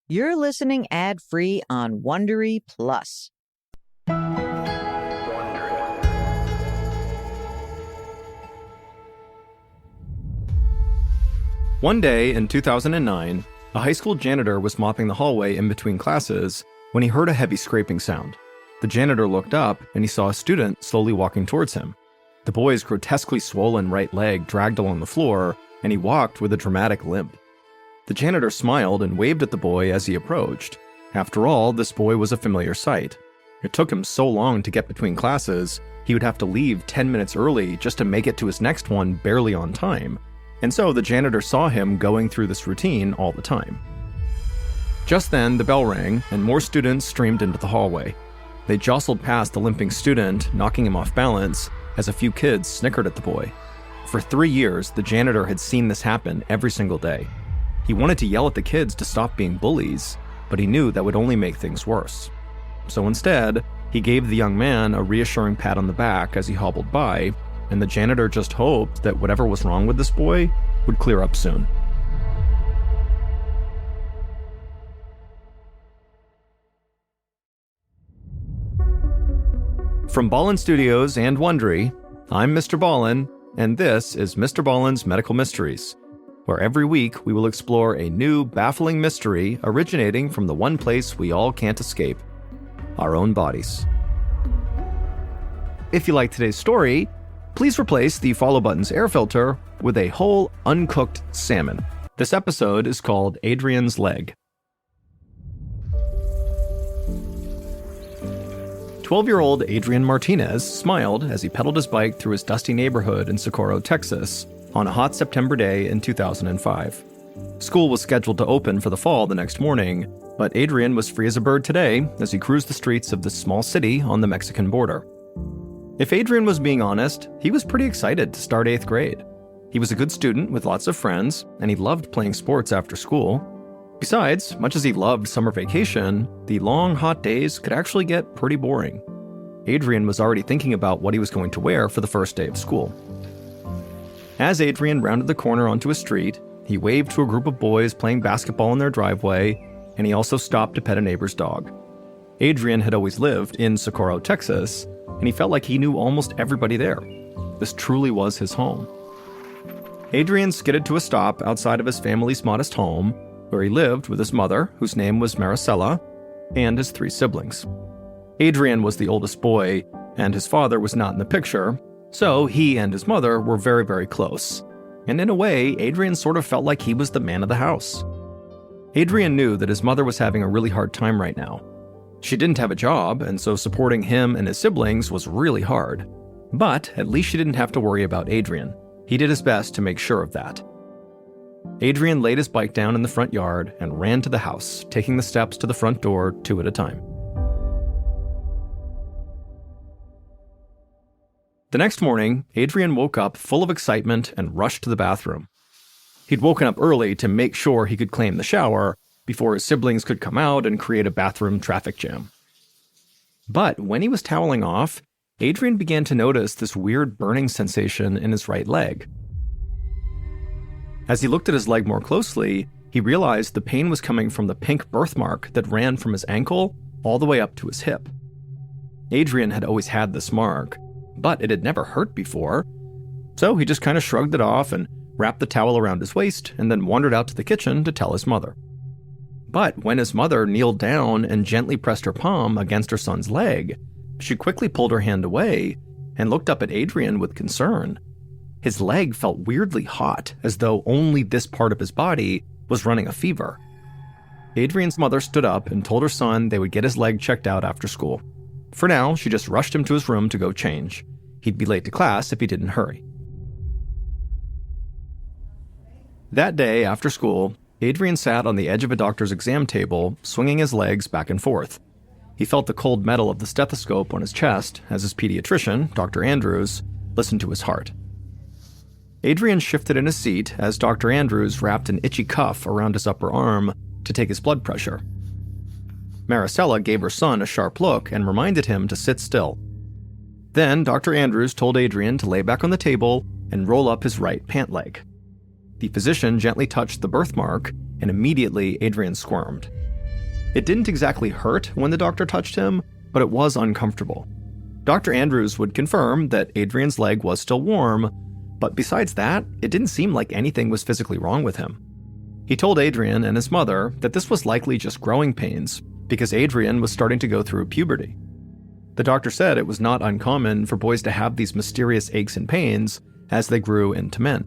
You're listening ad-free on Wondery Plus. One day in 2009, a high school janitor was mopping the hallway in between classes when he heard a heavy scraping sound. The janitor looked up and he saw a student slowly walking towards him. The boy's grotesquely swollen right leg dragged along the floor, and he walked with a dramatic limp. The janitor smiled and waved at the boy as he approached. After all, this boy was a familiar sight. It took him so long to get between classes, he would have to leave 10 minutes early just to make it to his next one barely on time. And so the janitor saw him going through this routine all the time. Just then, the bell rang, and more students streamed into the hallway. They jostled past the limping student, knocking him off balance, as a few kids snickered at the boy. For 3 years, the janitor had seen this happen every single day. He wanted to yell at the kids to stop being bullies, but he knew that would only make things worse. So instead, he gave the young man a reassuring pat on the back as he hobbled by, and the janitor just hoped that whatever was wrong with this boy would clear up soon. From Ballen Studios and Wondery, I'm MrBallen, and this is MrBallen's Medical Mysteries, where every week we will explore a new, baffling mystery originating from the one place we all can't escape, our own bodies. If you like today's story, please replace the follow button's air filter with a whole, uncooked salmon. This episode is called Adrian's Leg. 12-year-old Adrian Martinez smiled as he pedaled his bike through his dusty neighborhood in Socorro, Texas, on a hot September day in 2005. School was scheduled to open for the fall the next morning, but Adrian was free as a bird today as he cruised the streets of this small city on the Mexican border. If Adrian was being honest, he was pretty excited to start 8th grade. He was a good student with lots of friends, and he loved playing sports after school. Besides, much as he loved summer vacation, the long, hot days could actually get pretty boring. Adrian was already thinking about what he was going to wear for the first day of school. As Adrian rounded the corner onto a street, he waved to a group of boys playing basketball in their driveway, and he also stopped to pet a neighbor's dog. Adrian had always lived in Socorro, Texas, and he felt like he knew almost everybody there. This truly was his home. Adrian skidded to a stop outside of his family's modest home, where he lived with his mother, whose name was Maricela, and his 3 siblings. Adrian was the oldest boy, and his father was not in the picture, so he and his mother were very, very close. And in a way, Adrian sort of felt like he was the man of the house. Adrian knew that his mother was having a really hard time right now. She didn't have a job, and so supporting him and his siblings was really hard. But at least she didn't have to worry about Adrian. He did his best to make sure of that. Adrian laid his bike down in the front yard and ran to the house, taking the steps to the front door 2 at a time. The next morning, Adrian woke up full of excitement and rushed to the bathroom. He'd woken up early to make sure he could claim the shower before his siblings could come out and create a bathroom traffic jam. But when he was toweling off, Adrian began to notice this weird burning sensation in his right leg. As he looked at his leg more closely, he realized the pain was coming from the pink birthmark that ran from his ankle all the way up to his hip. Adrian had always had this mark, but it had never hurt before, so he just kind of shrugged it off and wrapped the towel around his waist and then wandered out to the kitchen to tell his mother. But when his mother kneeled down and gently pressed her palm against her son's leg, she quickly pulled her hand away and looked up at Adrian with concern. His leg felt weirdly hot, as though only this part of his body was running a fever. Adrian's mother stood up and told her son they would get his leg checked out after school. For now, she just rushed him to his room to go change. He'd be late to class if he didn't hurry. That day, after school, Adrian sat on the edge of a doctor's exam table, swinging his legs back and forth. He felt the cold metal of the stethoscope on his chest as his pediatrician, Dr. Andrews, listened to his heart. Adrian shifted in his seat as Dr. Andrews wrapped an itchy cuff around his upper arm to take his blood pressure. Maricela gave her son a sharp look and reminded him to sit still. Then Dr. Andrews told Adrian to lay back on the table and roll up his right pant leg. The physician gently touched the birthmark, and immediately Adrian squirmed. It didn't exactly hurt when the doctor touched him, but it was uncomfortable. Dr. Andrews would confirm that Adrian's leg was still warm, but besides that, it didn't seem like anything was physically wrong with him. He told Adrian and his mother that this was likely just growing pains, because Adrian was starting to go through puberty. The doctor said it was not uncommon for boys to have these mysterious aches and pains as they grew into men.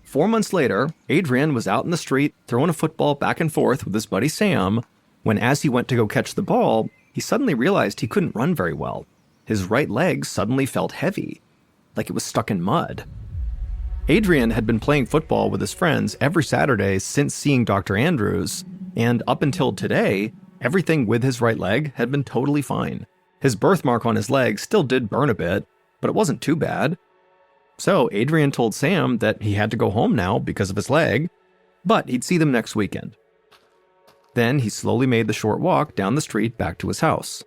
4 months later, Adrian was out in the street throwing a football back and forth with his buddy Sam, when as he went to go catch the ball, he suddenly realized he couldn't run very well. His right leg suddenly felt heavy, like it was stuck in mud. Adrian had been playing football with his friends every Saturday since seeing Dr. Andrews, and up until today, everything with his right leg had been totally fine. His birthmark on his leg still did burn a bit, but it wasn't too bad. So Adrian told Sam that he had to go home now because of his leg, but he'd see them next weekend. Then he slowly made the short walk down the street back to his house.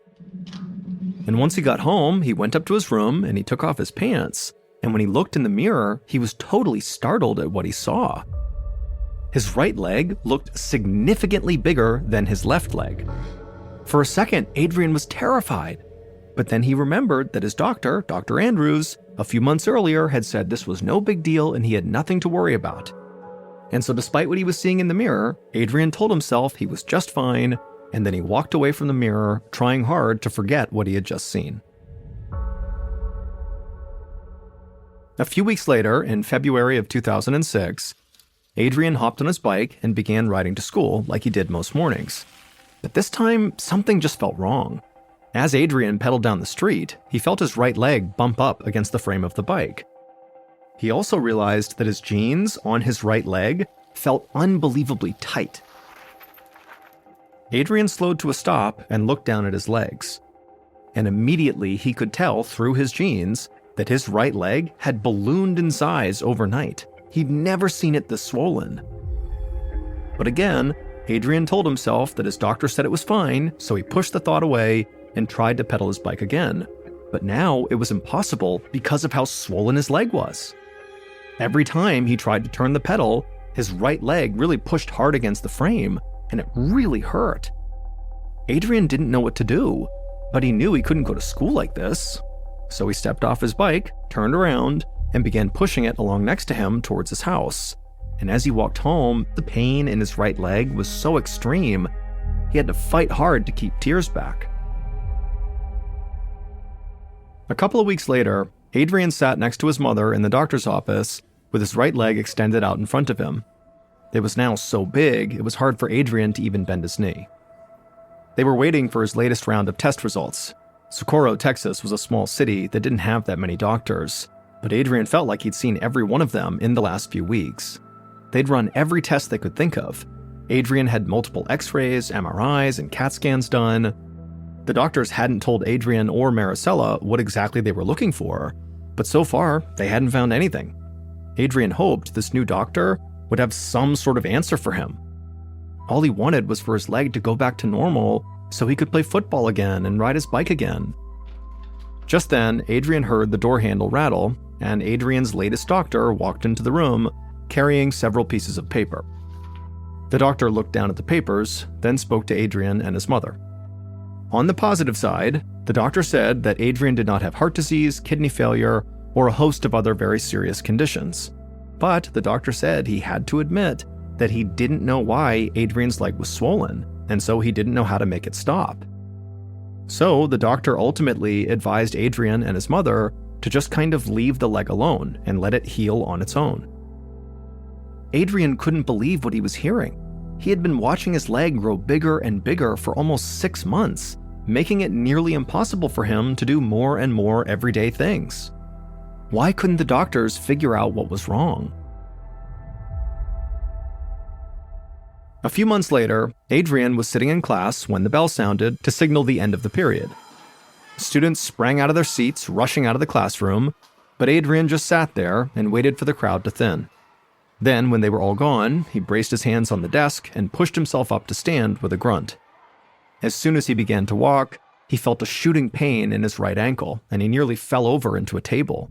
And once he got home, he went up to his room and he took off his pants, and when he looked in the mirror, he was totally startled at what he saw. His right leg looked significantly bigger than his left leg. For a second, Adrian was terrified, but then he remembered that his doctor, Dr. Andrews, a few months earlier had said this was no big deal and he had nothing to worry about. And so despite what he was seeing in the mirror, Adrian told himself he was just fine, and then he walked away from the mirror, trying hard to forget what he had just seen. A few weeks later, in February of 2006, Adrian hopped on his bike and began riding to school like he did most mornings. But this time, something just felt wrong. As Adrian pedaled down the street, he felt his right leg bump up against the frame of the bike. He also realized that his jeans on his right leg felt unbelievably tight. Adrian slowed to a stop and looked down at his legs. And immediately he could tell through his jeans that his right leg had ballooned in size overnight. He'd never seen it this swollen. But again, Adrian told himself that his doctor said it was fine, so he pushed the thought away and tried to pedal his bike again. But now it was impossible because of how swollen his leg was. Every time he tried to turn the pedal, his right leg really pushed hard against the frame, and it really hurt. Adrian didn't know what to do, but he knew he couldn't go to school like this. So he stepped off his bike, turned around, and began pushing it along next to him towards his house. And as he walked home, the pain in his right leg was so extreme, he had to fight hard to keep tears back. A couple of weeks later, Adrian sat next to his mother in the doctor's office with his right leg extended out in front of him. It was now so big, it was hard for Adrian to even bend his knee. They were waiting for his latest round of test results. Socorro, Texas was a small city that didn't have that many doctors, but Adrian felt like he'd seen every one of them in the last few weeks. They'd run every test they could think of. Adrian had multiple x-rays, MRIs, and CAT scans done. The doctors hadn't told Adrian or Maricela what exactly they were looking for, but so far, they hadn't found anything. Adrian hoped this new doctor would have some sort of answer for him. All he wanted was for his leg to go back to normal so he could play football again and ride his bike again. Just then, Adrian heard the door handle rattle, and Adrian's latest doctor walked into the room, carrying several pieces of paper. The doctor looked down at the papers, then spoke to Adrian and his mother. On the positive side, the doctor said that Adrian did not have heart disease, kidney failure, or a host of other very serious conditions. But the doctor said he had to admit that he didn't know why Adrian's leg was swollen, and so he didn't know how to make it stop. So the doctor ultimately advised Adrian and his mother to just kind of leave the leg alone and let it heal on its own. Adrian couldn't believe what he was hearing. He had been watching his leg grow bigger and bigger for almost 6 months, making it nearly impossible for him to do more and more everyday things. Why couldn't the doctors figure out what was wrong? A few months later, Adrian was sitting in class when the bell sounded to signal the end of the period. Students sprang out of their seats, rushing out of the classroom, but Adrian just sat there and waited for the crowd to thin. Then, when they were all gone, he braced his hands on the desk and pushed himself up to stand with a grunt. As soon as he began to walk, he felt a shooting pain in his right ankle, and he nearly fell over into a table.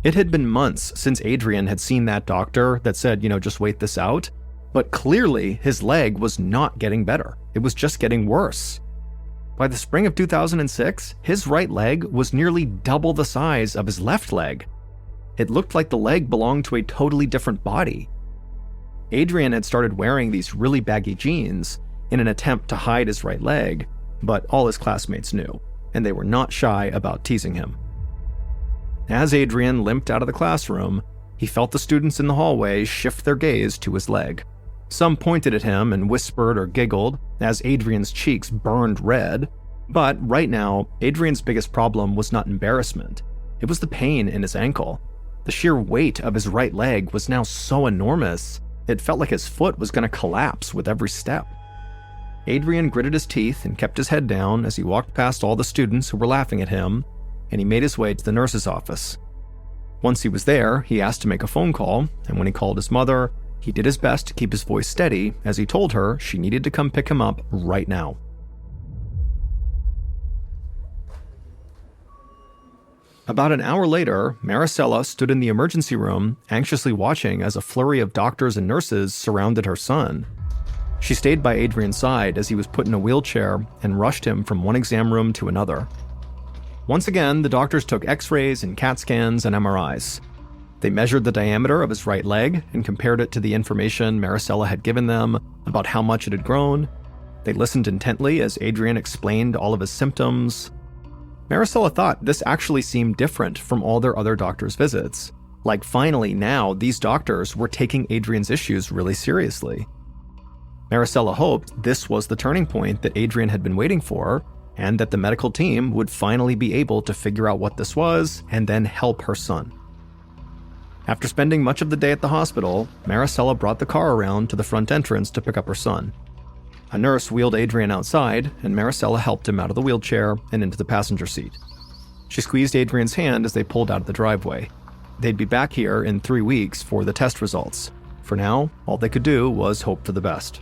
It had been months since Adrian had seen that doctor that said, just wait this out, But clearly, his leg was not getting better. It was just getting worse. By the spring of 2006, his right leg was nearly double the size of his left leg. It looked like the leg belonged to a totally different body. Adrian had started wearing these really baggy jeans in an attempt to hide his right leg, but all his classmates knew, and they were not shy about teasing him. As Adrian limped out of the classroom, he felt the students in the hallway shift their gaze to his leg. Some pointed at him and whispered or giggled as Adrian's cheeks burned red, but right now, Adrian's biggest problem was not embarrassment. It was the pain in his ankle. The sheer weight of his right leg was now so enormous, it felt like his foot was going to collapse with every step. Adrian gritted his teeth and kept his head down as he walked past all the students who were laughing at him, and he made his way to the nurse's office. Once he was there, he asked to make a phone call, and when he called his mother, he did his best to keep his voice steady as he told her she needed to come pick him up right now. About an hour later, Maricela stood in the emergency room, anxiously watching as a flurry of doctors and nurses surrounded her son. She stayed by Adrian's side as he was put in a wheelchair and rushed him from one exam room to another. Once again, the doctors took x-rays and CAT scans and MRIs. They measured the diameter of his right leg and compared it to the information Maricela had given them about how much it had grown. They listened intently as Adrian explained all of his symptoms. Maricela thought this actually seemed different from all their other doctors' visits. Like finally now, these doctors were taking Adrian's issues really seriously. Maricela hoped this was the turning point that Adrian had been waiting for, and that the medical team would finally be able to figure out what this was and then help her son. After spending much of the day at the hospital, Maricela brought the car around to the front entrance to pick up her son. A nurse wheeled Adrian outside, and Maricela helped him out of the wheelchair and into the passenger seat. She squeezed Adrian's hand as they pulled out of the driveway. They'd be back here in 3 weeks for the test results. For now, all they could do was hope for the best.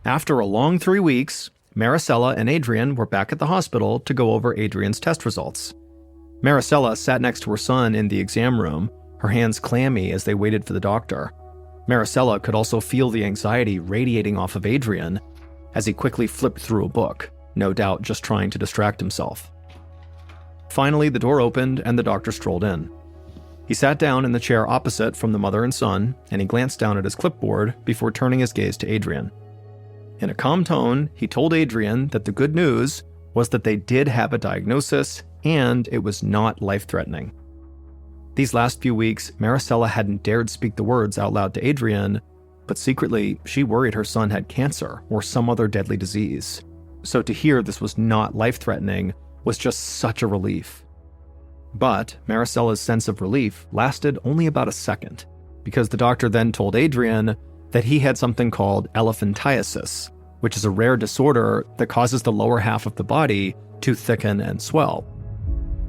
After a long 3 weeks, Maricela and Adrian were back at the hospital to go over Adrian's test results. Maricela sat next to her son in the exam room, her hands clammy as they waited for the doctor. Maricela could also feel the anxiety radiating off of Adrian as he quickly flipped through a book, no doubt just trying to distract himself. Finally, the door opened and the doctor strolled in. He sat down in the chair opposite from the mother and son, and he glanced down at his clipboard before turning his gaze to Adrian. In a calm tone, he told Adrian that the good news was that they did have a diagnosis and it was not life-threatening. These last few weeks, Maricela hadn't dared speak the words out loud to Adrian, but secretly, she worried her son had cancer or some other deadly disease. So to hear this was not life-threatening was just such a relief. But Maricela's sense of relief lasted only about a second, because the doctor then told Adrian that he had something called elephantiasis, which is a rare disorder that causes the lower half of the body to thicken and swell.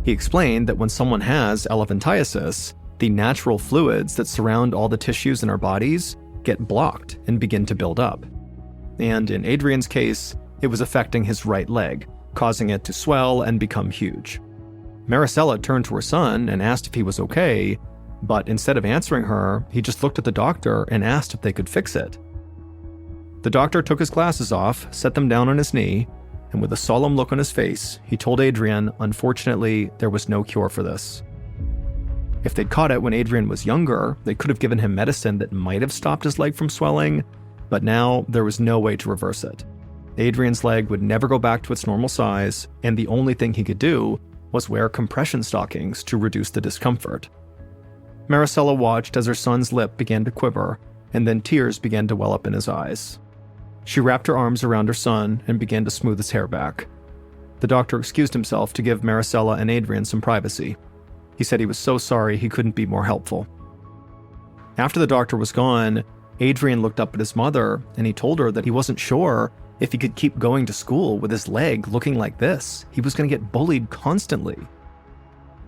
He explained that when someone has elephantiasis, the natural fluids that surround all the tissues in our bodies get blocked and begin to build up. And in Adrian's case, it was affecting his right leg, causing it to swell and become huge. Maricela turned to her son and asked if he was okay, but instead of answering her, he just looked at the doctor and asked if they could fix it. The doctor took his glasses off, set them down on his knee, and with a solemn look on his face, he told Adrian, unfortunately, there was no cure for this. If they'd caught it when Adrian was younger, they could have given him medicine that might have stopped his leg from swelling, but now there was no way to reverse it. Adrian's leg would never go back to its normal size, and the only thing he could do was wear compression stockings to reduce the discomfort. Maricela watched as her son's lip began to quiver, and then tears began to well up in his eyes. She wrapped her arms around her son and began to smooth his hair back. The doctor excused himself to give Maricela and Adrian some privacy. He said he was so sorry he couldn't be more helpful. After the doctor was gone, Adrian looked up at his mother and he told her that he wasn't sure if he could keep going to school with his leg looking like this. He was going to get bullied constantly.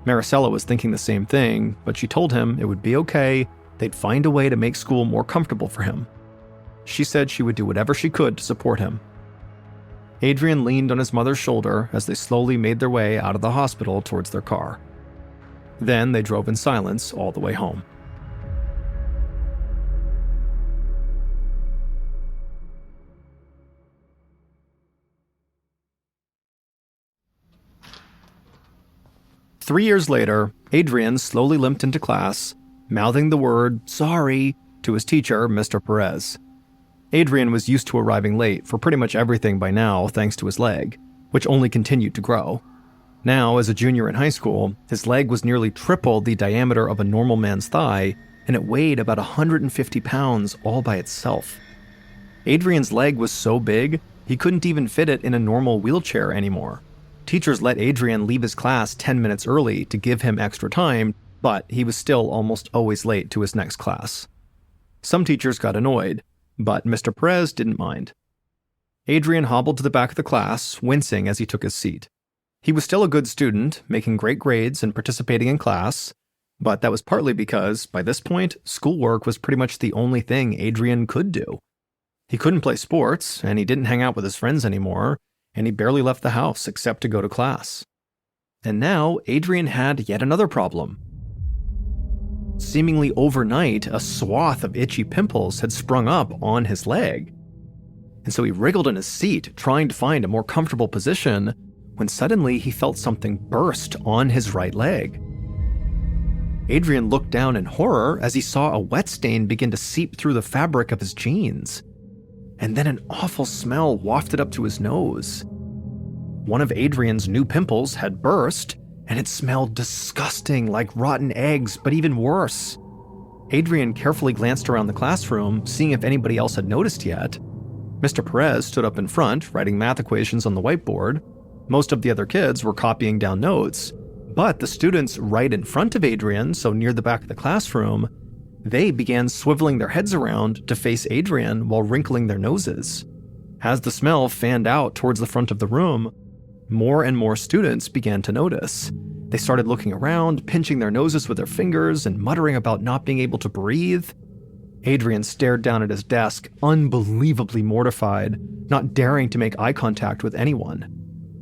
Maricela was thinking the same thing, but she told him it would be okay. They'd find a way to make school more comfortable for him. She said she would do whatever she could to support him. Adrian leaned on his mother's shoulder as they slowly made their way out of the hospital towards their car. Then they drove in silence all the way home. 3 years later, Adrian slowly limped into class, mouthing the word "sorry" to his teacher, Mr. Perez. Adrian was used to arriving late for pretty much everything by now thanks to his leg, which only continued to grow. Now, as a junior in high school, his leg was nearly triple the diameter of a normal man's thigh, and it weighed about 150 pounds all by itself. Adrian's leg was so big, he couldn't even fit it in a normal wheelchair anymore. Teachers let Adrian leave his class 10 minutes early to give him extra time, but he was still almost always late to his next class. Some teachers got annoyed, but Mr. Perez didn't mind. Adrian hobbled to the back of the class, wincing as he took his seat. He was still a good student, making great grades and participating in class, but that was partly because, by this point, schoolwork was pretty much the only thing Adrian could do. He couldn't play sports, and he didn't hang out with his friends anymore, and he barely left the house except to go to class. And now, Adrian had yet another problem. Seemingly overnight, a swath of itchy pimples had sprung up on his leg. And so he wriggled in his seat, trying to find a more comfortable position, when suddenly he felt something burst on his right leg. Adrian looked down in horror as he saw a wet stain begin to seep through the fabric of his jeans. And then an awful smell wafted up to his nose. One of Adrian's new pimples had burst, and it smelled disgusting like rotten eggs, but even worse. Adrian carefully glanced around the classroom, seeing if anybody else had noticed yet. Mr. Perez stood up in front, writing math equations on the whiteboard. Most of the other kids were copying down notes, but the students right in front of Adrian, so near the back of the classroom, they began swiveling their heads around to face Adrian while wrinkling their noses. As the smell fanned out towards the front of the room, more and more students began to notice. They started looking around, pinching their noses with their fingers, and muttering about not being able to breathe. Adrian stared down at his desk, unbelievably mortified, not daring to make eye contact with anyone.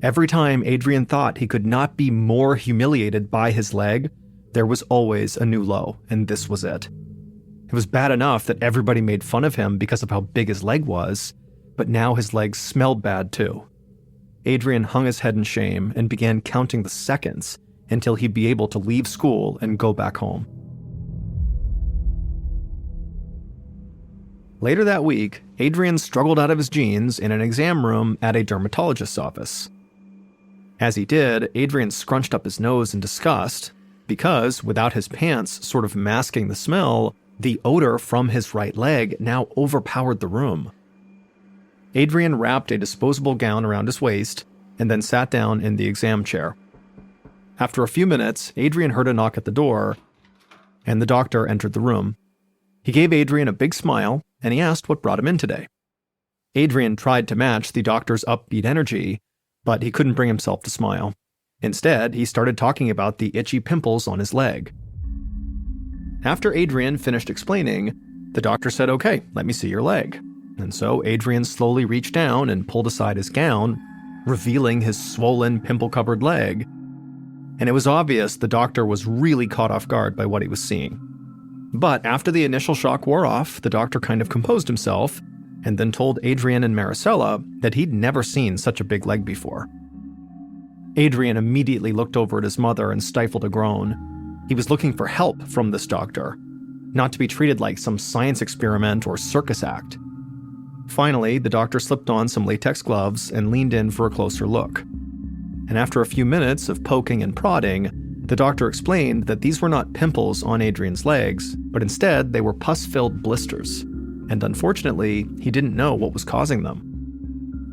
Every time Adrian thought he could not be more humiliated by his leg, there was always a new low, and this was it. It was bad enough that everybody made fun of him because of how big his leg was, but now his leg smelled bad too. Adrian hung his head in shame and began counting the seconds until he'd be able to leave school and go back home. Later that week, Adrian struggled out of his jeans in an exam room at a dermatologist's office. As he did, Adrian scrunched up his nose in disgust because, without his pants sort of masking the smell, the odor from his right leg now overpowered the room. Adrian wrapped a disposable gown around his waist and then sat down in the exam chair. After a few minutes, Adrian heard a knock at the door, and the doctor entered the room. He gave Adrian a big smile, and he asked what brought him in today. Adrian tried to match the doctor's upbeat energy, but he couldn't bring himself to smile. Instead, he started talking about the itchy pimples on his leg. After Adrian finished explaining, the doctor said, "Okay, let me see your leg." And so Adrian slowly reached down and pulled aside his gown, revealing his swollen, pimple-covered leg. And it was obvious the doctor was really caught off guard by what he was seeing. But after the initial shock wore off, the doctor kind of composed himself and then told Adrian and Maricela that he'd never seen such a big leg before. Adrian immediately looked over at his mother and stifled a groan. He was looking for help from this doctor, not to be treated like some science experiment or circus act. Finally, the doctor slipped on some latex gloves and leaned in for a closer look. And after a few minutes of poking and prodding, the doctor explained that these were not pimples on Adrian's legs, but instead they were pus-filled blisters. And unfortunately, he didn't know what was causing them.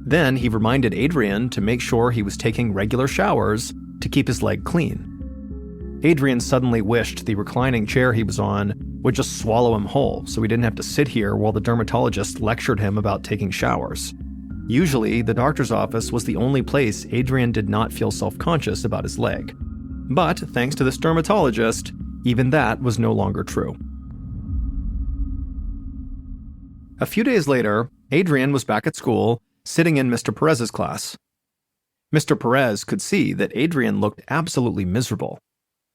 Then he reminded Adrian to make sure he was taking regular showers to keep his leg clean. Adrian suddenly wished the reclining chair he was on would just swallow him whole, so he didn't have to sit here while the dermatologist lectured him about taking showers. Usually, the doctor's office was the only place Adrian did not feel self-conscious about his leg. But thanks to this dermatologist, even that was no longer true. A few days later, Adrian was back at school, sitting in Mr. Perez's class. Mr. Perez could see that Adrian looked absolutely miserable.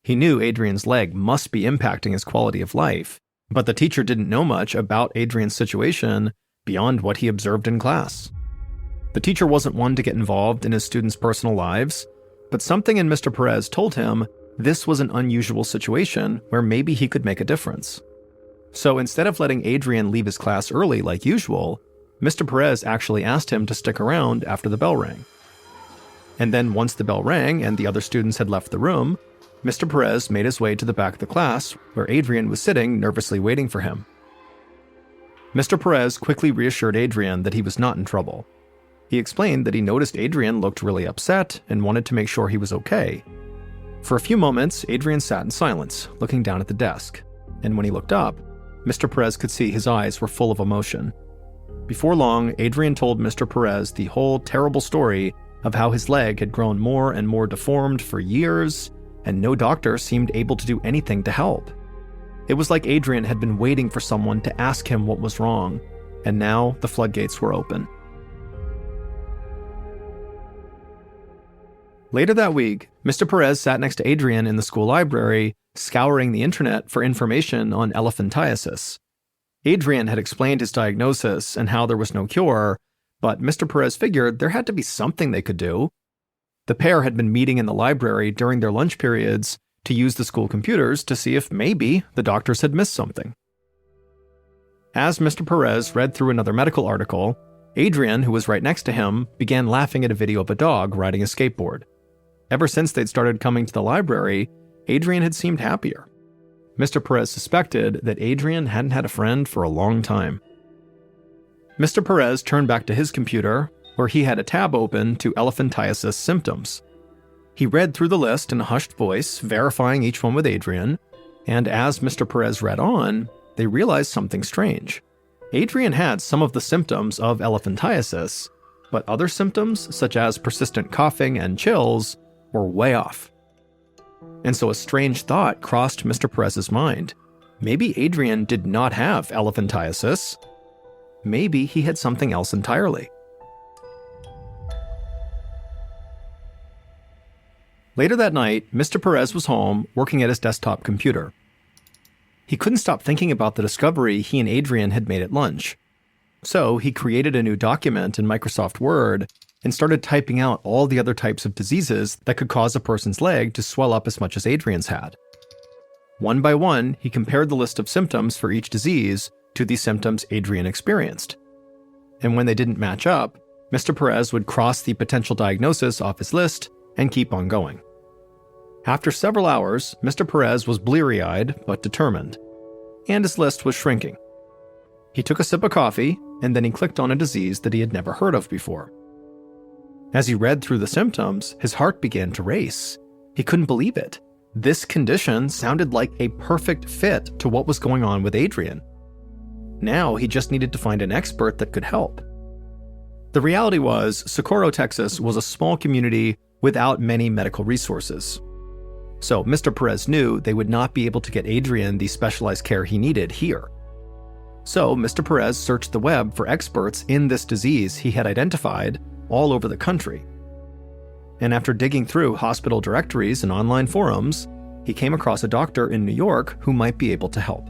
He knew Adrian's leg must be impacting his quality of life, but the teacher didn't know much about Adrian's situation beyond what he observed in class. The teacher wasn't one to get involved in his students' personal lives, but something in Mr. Perez told him This was an unusual situation where maybe he could make a difference. So instead of letting Adrian leave his class early like usual, Mr. Perez actually asked him to stick around after the bell rang. And then once the bell rang and the other students had left the room, Mr. Perez made his way to the back of the class where Adrian was sitting nervously waiting for him. Mr. Perez quickly reassured Adrian that he was not in trouble. He explained that he noticed Adrian looked really upset and wanted to make sure he was okay. For a few moments, Adrian sat in silence, looking down at the desk, and when he looked up, Mr. Perez could see his eyes were full of emotion. Before long, Adrian told Mr. Perez the whole terrible story of how his leg had grown more and more deformed for years, and no doctor seemed able to do anything to help. It was like Adrian had been waiting for someone to ask him what was wrong, and now the floodgates were open. Later that week, Mr. Perez sat next to Adrian in the school library, scouring the internet for information on elephantiasis. Adrian had explained his diagnosis and how there was no cure, but Mr. Perez figured there had to be something they could do. The pair had been meeting in the library during their lunch periods to use the school computers to see if maybe the doctors had missed something. As Mr. Perez read through another medical article, Adrian, who was right next to him, began laughing at a video of a dog riding a skateboard. Ever since they'd started coming to the library, Adrian had seemed happier. Mr. Perez suspected that Adrian hadn't had a friend for a long time. Mr. Perez turned back to his computer, where he had a tab open to elephantiasis symptoms. He read through the list in a hushed voice, verifying each one with Adrian, and as Mr. Perez read on, they realized something strange. Adrian had some of the symptoms of elephantiasis, but other symptoms, such as persistent coughing and chills, were way off. And so a strange thought crossed Mr. Perez's mind. Maybe Adrian did not have elephantiasis. Maybe he had something else entirely. Later that night, Mr. Perez was home working at his desktop computer. He couldn't stop thinking about the discovery he and Adrian had made at lunch. So he created a new document in Microsoft Word and started typing out all the other types of diseases that could cause a person's leg to swell up as much as Adrian's had. One by one, he compared the list of symptoms for each disease to the symptoms Adrian experienced. And when they didn't match up, Mr. Perez would cross the potential diagnosis off his list and keep on going. After several hours, Mr. Perez was bleary-eyed but determined, and his list was shrinking. He took a sip of coffee, and then he clicked on a disease that he had never heard of before. As he read through the symptoms, his heart began to race. He couldn't believe it. This condition sounded like a perfect fit to what was going on with Adrian. Now he just needed to find an expert that could help. The reality was, Socorro, Texas was a small community without many medical resources. So Mr. Perez knew they would not be able to get Adrian the specialized care he needed here. So Mr. Perez searched the web for experts in this disease he had identified all over the country. And after digging through hospital directories and online forums, he came across a doctor in New York who might be able to help.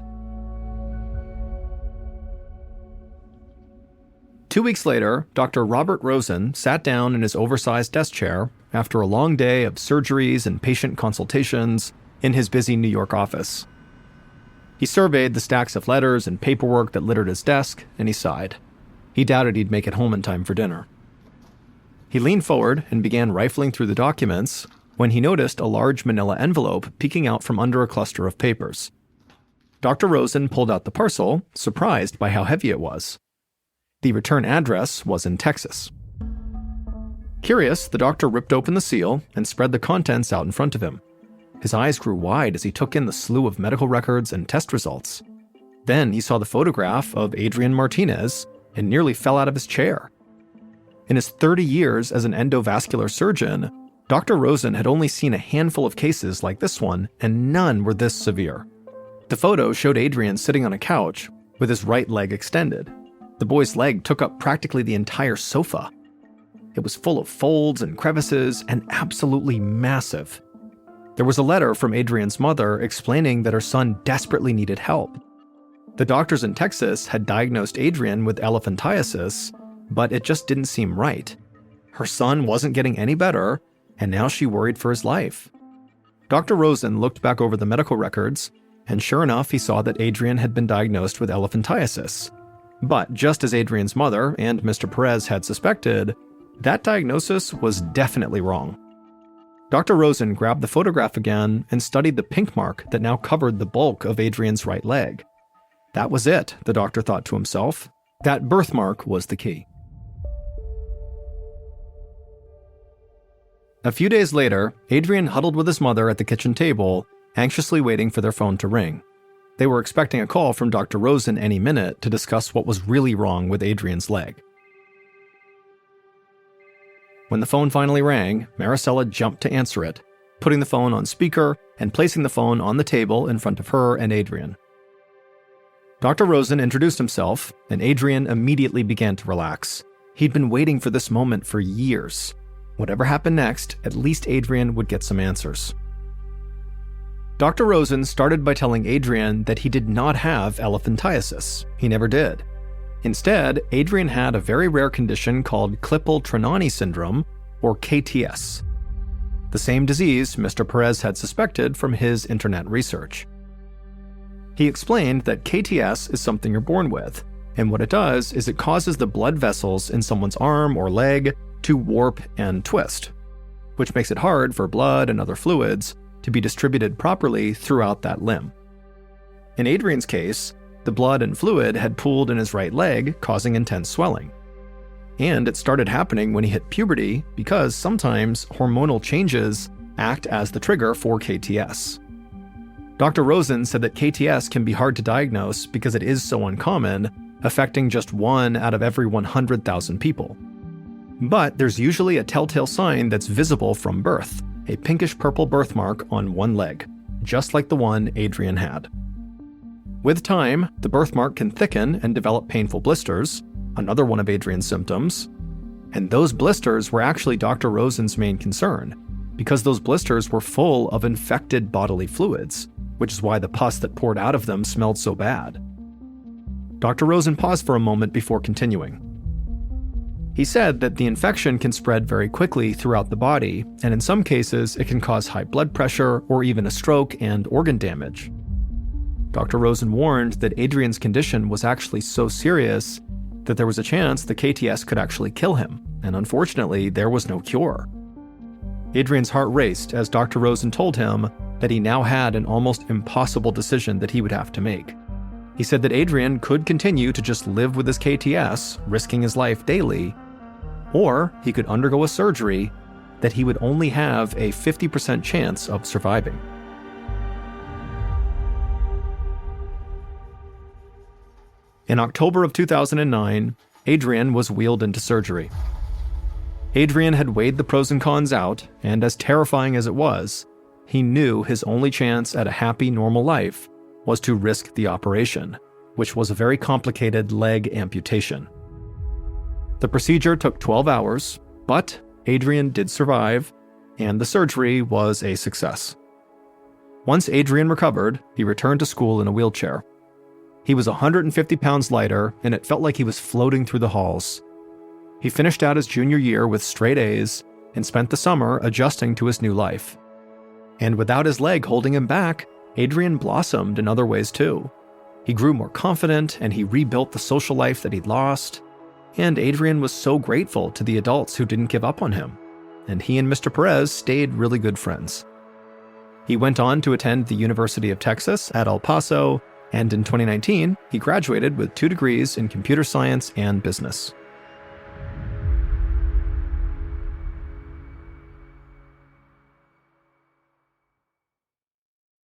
2 weeks later, Dr. Robert Rosen sat down in his oversized desk chair after a long day of surgeries and patient consultations in his busy New York office. He surveyed the stacks of letters and paperwork that littered his desk, and he sighed. He doubted he'd make it home in time for dinner. He leaned forward and began rifling through the documents when he noticed a large manila envelope peeking out from under a cluster of papers. Dr. Rosen pulled out the parcel, surprised by how heavy it was. The return address was in Texas. Curious, the doctor ripped open the seal and spread the contents out in front of him. His eyes grew wide as he took in the slew of medical records and test results. Then he saw the photograph of Adrian Martinez and nearly fell out of his chair. In his 30 years as an endovascular surgeon, Dr. Rosen had only seen a handful of cases like this one, and none were this severe. The photo showed Adrian sitting on a couch with his right leg extended. The boy's leg took up practically the entire sofa. It was full of folds and crevices and absolutely massive. There was a letter from Adrian's mother explaining that her son desperately needed help. The doctors in Texas had diagnosed Adrian with elephantiasis, but it just didn't seem right. Her son wasn't getting any better, and now she worried for his life. Dr. Rosen looked back over the medical records, and sure enough, he saw that Adrian had been diagnosed with elephantiasis. But just as Adrian's mother and Mr. Perez had suspected, that diagnosis was definitely wrong. Dr. Rosen grabbed the photograph again and studied the pink mark that now covered the bulk of Adrian's right leg. That was it, the doctor thought to himself. That birthmark was the key. A few days later, Adrian huddled with his mother at the kitchen table, anxiously waiting for their phone to ring. They were expecting a call from Dr. Rosen any minute to discuss what was really wrong with Adrian's leg. When the phone finally rang, Maricela jumped to answer it, putting the phone on speaker and placing the phone on the table in front of her and Adrian. Dr. Rosen introduced himself, and Adrian immediately began to relax. He'd been waiting for this moment for years. Whatever happened next, at least Adrian would get some answers. Dr. Rosen started by telling Adrian that he did not have elephantiasis. He never did. Instead, Adrian had a very rare condition called Klippel-Trenaunay syndrome, or KTS. The same disease Mr. Perez had suspected from his internet research. He explained that KTS is something you're born with, and what it does is it causes the blood vessels in someone's arm or leg to warp and twist, which makes it hard for blood and other fluids to be distributed properly throughout that limb. In Adrian's case, the blood and fluid had pooled in his right leg, causing intense swelling. And it started happening when he hit puberty because sometimes hormonal changes act as the trigger for KTS. Dr. Rosen said that KTS can be hard to diagnose because it is so uncommon, affecting just 1 out of every 100,000 people. But there's usually a telltale sign that's visible from birth, a pinkish-purple birthmark on one leg, just like the one Adrian had. With time, the birthmark can thicken and develop painful blisters, another one of Adrian's symptoms. And those blisters were actually Dr. Rosen's main concern, because those blisters were full of infected bodily fluids, which is why the pus that poured out of them smelled so bad. Dr. Rosen paused for a moment before continuing. He said that the infection can spread very quickly throughout the body, and in some cases it can cause high blood pressure or even a stroke and organ damage. Dr. Rosen warned that Adrian's condition was actually so serious that there was a chance the KTS could actually kill him, and unfortunately, there was no cure. Adrian's heart raced as Dr. Rosen told him that he now had an almost impossible decision that he would have to make. He said that Adrian could continue to just live with his KTS, risking his life daily, or he could undergo a surgery that he would only have a 50% chance of surviving. In October of 2009, Adrian was wheeled into surgery. Adrian had weighed the pros and cons out, and as terrifying as it was, he knew his only chance at a happy, normal life was to risk the operation, which was a very complicated leg amputation. The procedure took 12 hours, but Adrian did survive, and the surgery was a success. Once Adrian recovered, he returned to school in a wheelchair. He was 150 pounds lighter, and it felt like he was floating through the halls. He finished out his junior year with straight A's and spent the summer adjusting to his new life. And without his leg holding him back, Adrian blossomed in other ways too. He grew more confident, and he rebuilt the social life that he'd lost. And Adrian was so grateful to the adults who didn't give up on him. And he and Mr. Perez stayed really good friends. He went on to attend the University of Texas at El Paso, and in 2019, he graduated with 2 degrees in computer science and business.